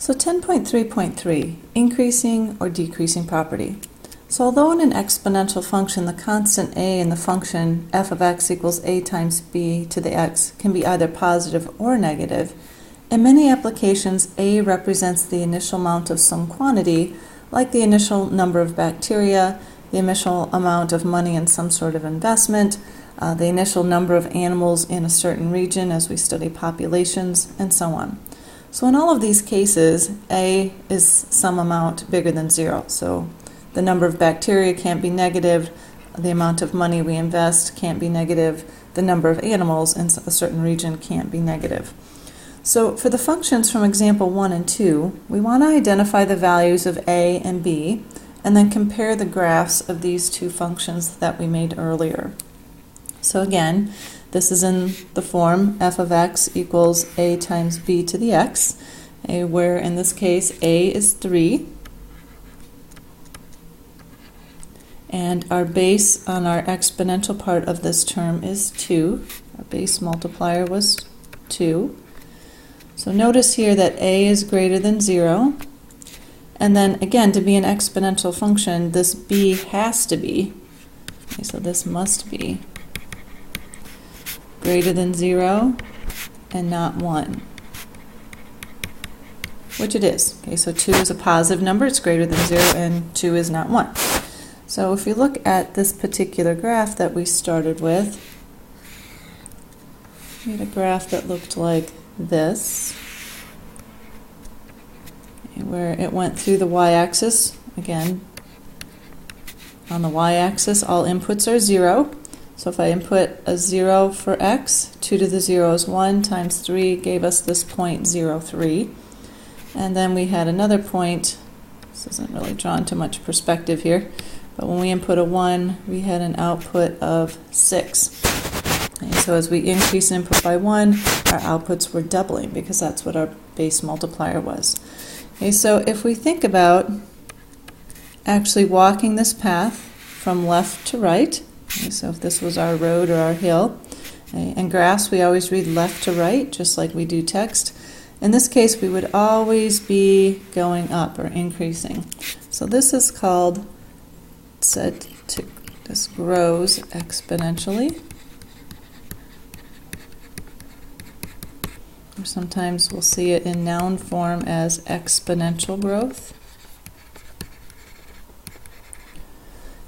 So 10.3.3, increasing or decreasing property. So although in an exponential function the constant a in the function f of x equals a times b to the x can be either positive or negative, in many applications a represents the initial amount of some quantity, like the initial number of bacteria, the initial amount of money in some sort of investment, the initial number of animals in a certain region as we study populations, and so on. So in all of these cases, a is some amount bigger than 0. So the number of bacteria can't be negative, the amount of money we invest can't be negative, the number of animals in a certain region can't be negative. So for the functions from example 1 and 2, we want to identify the values of a and b, and then compare the graphs of these two functions that we made earlier. So again, this is in the form f of x equals a times b to the x, where in this case a is 3, and our base on our exponential part of this term is 2. Our base multiplier was 2. So notice here that a is greater than 0, and then again, to be an exponential function, this b has to be, so this must be greater than 0 and not 1, which it is. Okay, so 2 is a positive number, it's greater than 0, and 2 is not 1. So if you look at this particular graph that we started with, we had a graph that looked like this, where it went through the y-axis. Again, on the y-axis, all inputs are 0. So if I input a 0 for x, 2 to the 0 is 1, times 3 gave us this point 0, 3. And then we had another point, this isn't really drawn to much perspective here, but when we input a 1, we had an output of 6. And so as we increase input by 1, our outputs were doubling because that's what our base multiplier was. Okay, so if we think about actually walking this path from left to right, okay, so if this was our road or our hill, okay, and graphs we always read left to right just like we do text. In this case we would always be going up or increasing. So this is called, this grows exponentially. Or sometimes we'll see it in noun form as exponential growth.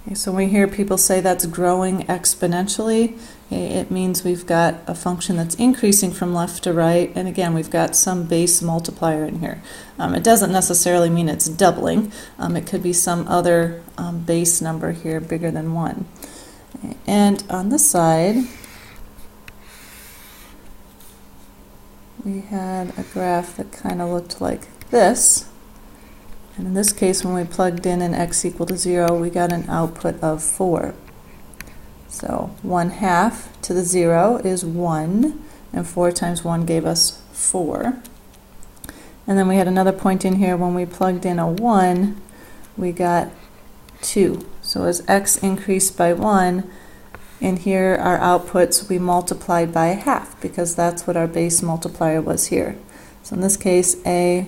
Okay, so when we hear people say that's growing exponentially, okay, it means we've got a function that's increasing from left to right, and again we've got some base multiplier in here. It doesn't necessarily mean it's doubling. It could be some other base number here bigger than 1. And on this side, we had a graph that kind of looked like this. And in this case, when we plugged in an x equal to 0, we got an output of 4. So 1/2 to the 0 is 1, and 4 times 1 gave us 4. And then we had another point in here, when we plugged in a 1, we got 2. So as x increased by 1, and here our outputs we multiplied by 1/2 because that's what our base multiplier was here. So in this case a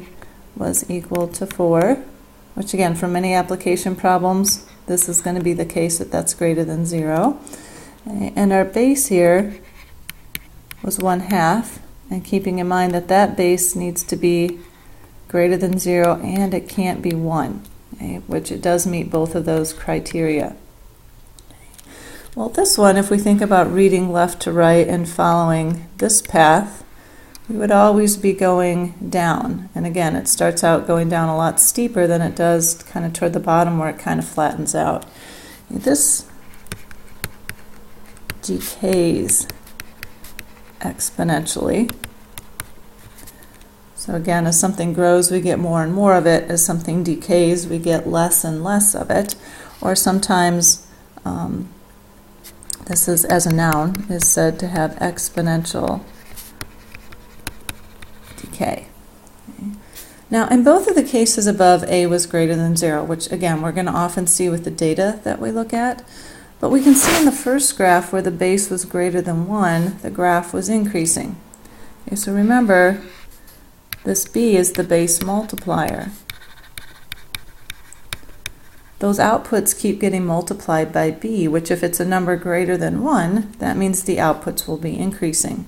was equal to 4, which again for many application problems this is going to be the case that that's greater than 0. And our base here was 1/2, and keeping in mind that that base needs to be greater than 0 and it can't be 1, okay, which it does meet both of those criteria. Well, this one, if we think about reading left to right and following this path, we would always be going down. And again, it starts out going down a lot steeper than it does kind of toward the bottom where it kind of flattens out. This decays exponentially. So again, as something grows, we get more and more of it. As something decays, we get less and less of it. Or sometimes this is, as a noun, is said to have exponential decay. Okay. Now, in both of the cases above, a was greater than 0, which again, we're going to often see with the data that we look at. But we can see in the first graph where the base was greater than 1, the graph was increasing. Okay, so remember, This b is the base multiplier. Those outputs keep getting multiplied by b, which if it's a number greater than 1, that means the outputs will be increasing.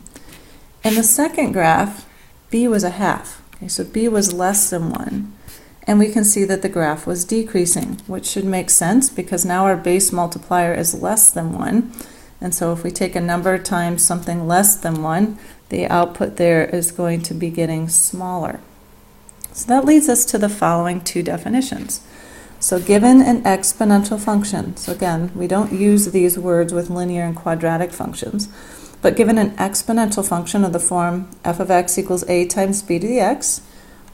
In the second graph, b was a half. Okay, so b was less than 1. And we can see that the graph was decreasing, which should make sense because now our base multiplier is less than 1. And so if we take a number times something less than 1, the output there is going to be getting smaller. So that leads us to the following two definitions. So given an exponential function, so again, we don't use these words with linear and quadratic functions, but given an exponential function of the form f of x equals a times b to the x,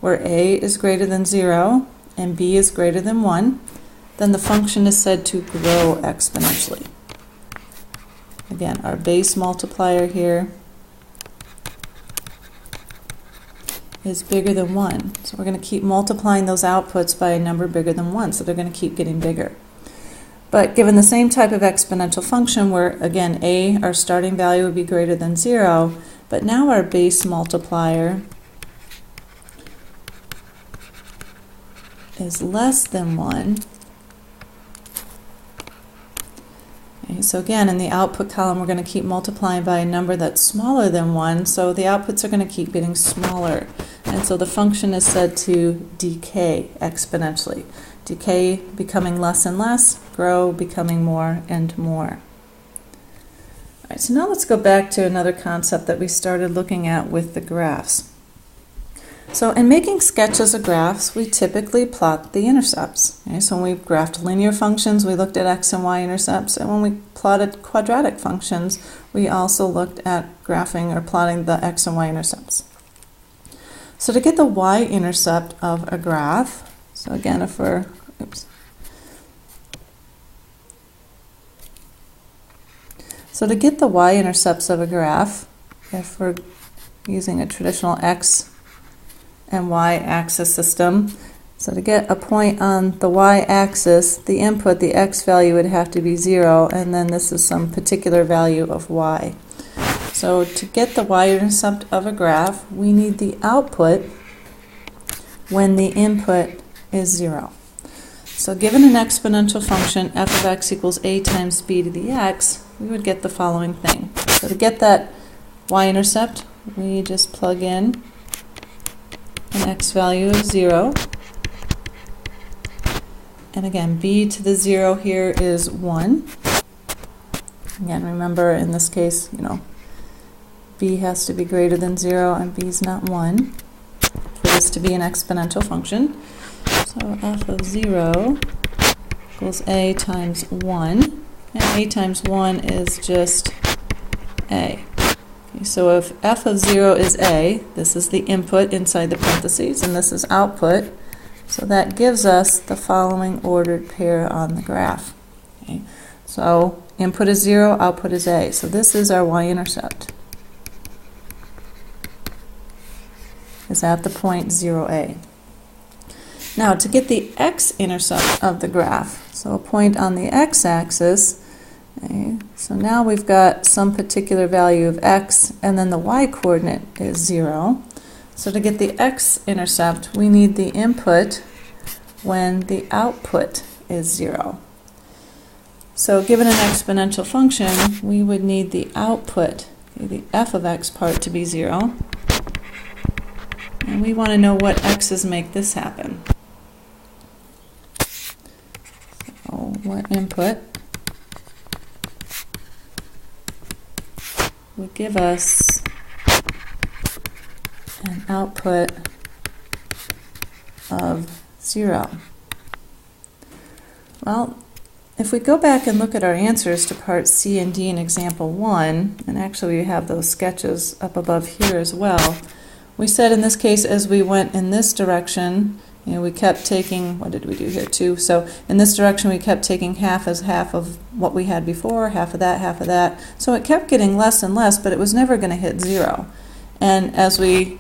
where a is greater than 0 and b is greater than 1, then the function is said to grow exponentially. Again, our base multiplier here is bigger than 1. So we're going to keep multiplying those outputs by a number bigger than 1, so they're going to keep getting bigger. But given the same type of exponential function where, again, a, our starting value would be greater than 0, but now our base multiplier is less than 1. Okay, so again, in the output column, we're going to keep multiplying by a number that's smaller than 1, so the outputs are going to keep getting smaller. And so the function is said to decay exponentially. Decay becoming less and less, grow becoming more and more. All right, so now let's go back to another concept that we started looking at with the graphs. So in making sketches of graphs, we typically plot the intercepts. Okay, so when we graphed linear functions, we looked at x and y intercepts, and when we plotted quadratic functions, we also looked at graphing or plotting the x and y intercepts. So to get the y-intercept of a graph, so again, if we're, So to get the y-intercepts of a graph, if we're using a traditional x and y-axis system, so to get a point on the y-axis, the input, the x value would have to be 0, and then this is some particular value of y. So to get the y-intercept of a graph, we need the output when the input is 0. So given an exponential function, f of x equals a times b to the x, we would get the following thing. So to get that y-intercept, we just plug in an x value of 0. And again, b to the 0 here is 1. Again, remember in this case, b has to be greater than 0 and b is not 1 for this to be an exponential function. So f of 0 equals a times 1, and a times 1 is just a. Okay, so if f of 0 is a, this is the input inside the parentheses, and this is output, so that gives us the following ordered pair on the graph. Okay, so input is 0, output is a, so this is our y-intercept. Is at the point 0a. Now to get the x-intercept of the graph, so a point on the x-axis, okay, so now we've got some particular value of x, and then the y-coordinate is 0. So to get the x-intercept, we need the input when the output is 0. So given an exponential function, we would need the output, okay, the f of x part, to be 0. And we want to know what x's make this happen. So what input would give us an output of 0? Well, if we go back and look at our answers to part C and D in example 1, and actually we have those sketches up above here as well, we said in this case, as we went in this direction, we kept taking, what did we do here, 2? So in this direction, we kept taking half as half of what we had before, half of that, half of that. So it kept getting less and less, but it was never going to hit 0. And as we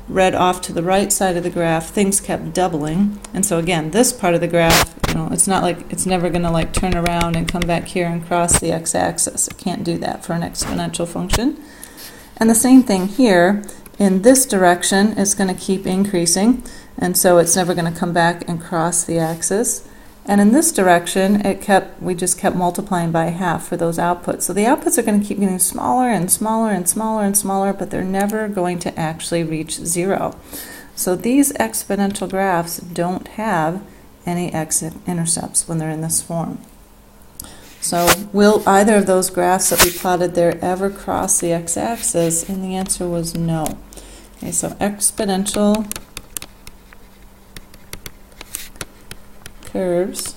read off to the right side of the graph, things kept doubling. And so again, this part of the graph, it's not like it's never going to turn around and come back here and cross the x-axis. It can't do that for an exponential function. And the same thing here. in this direction, it's going to keep increasing, and so it's never going to come back and cross the axis. And in this direction, we just kept multiplying by half for those outputs. So the outputs are going to keep getting smaller and smaller and smaller and smaller, but they're never going to actually reach 0. So these exponential graphs don't have any x-intercepts when they're in this form. So will either of those graphs that we plotted there ever cross the x-axis? And the answer was no. Okay, so exponential curves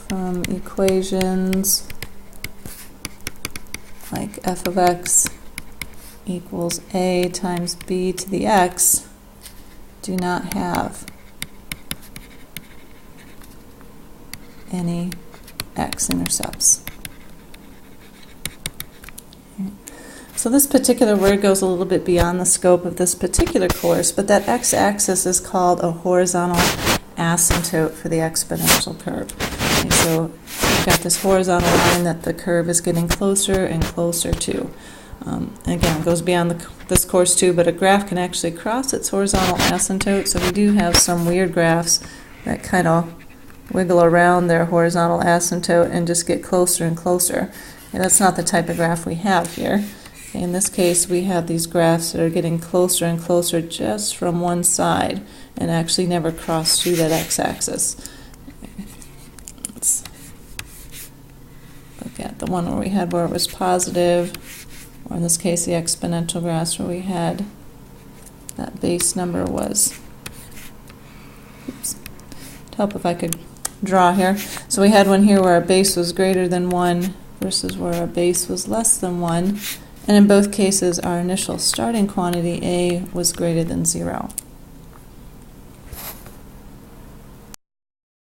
from equations like f of x equals a times b to the x do not have any x-intercepts. So this particular word goes a little bit beyond the scope of this particular course, but that x-axis is called a horizontal asymptote for the exponential curve. Okay, so we've got this horizontal line that the curve is getting closer and closer to. Again, it goes beyond this course too, but a graph can actually cross its horizontal asymptote, so we do have some weird graphs that kind of wiggle around their horizontal asymptote and just get closer and closer. And that's not the type of graph we have here. In this case, we have these graphs that are getting closer and closer just from one side and actually never cross through that x-axis. Let's look at the one where it was positive, or in this case, the exponential graphs where we had that base number was, to help if I could draw here. So we had one here where our base was greater than 1 versus where our base was less than 1. And in both cases, our initial starting quantity A was greater than 0.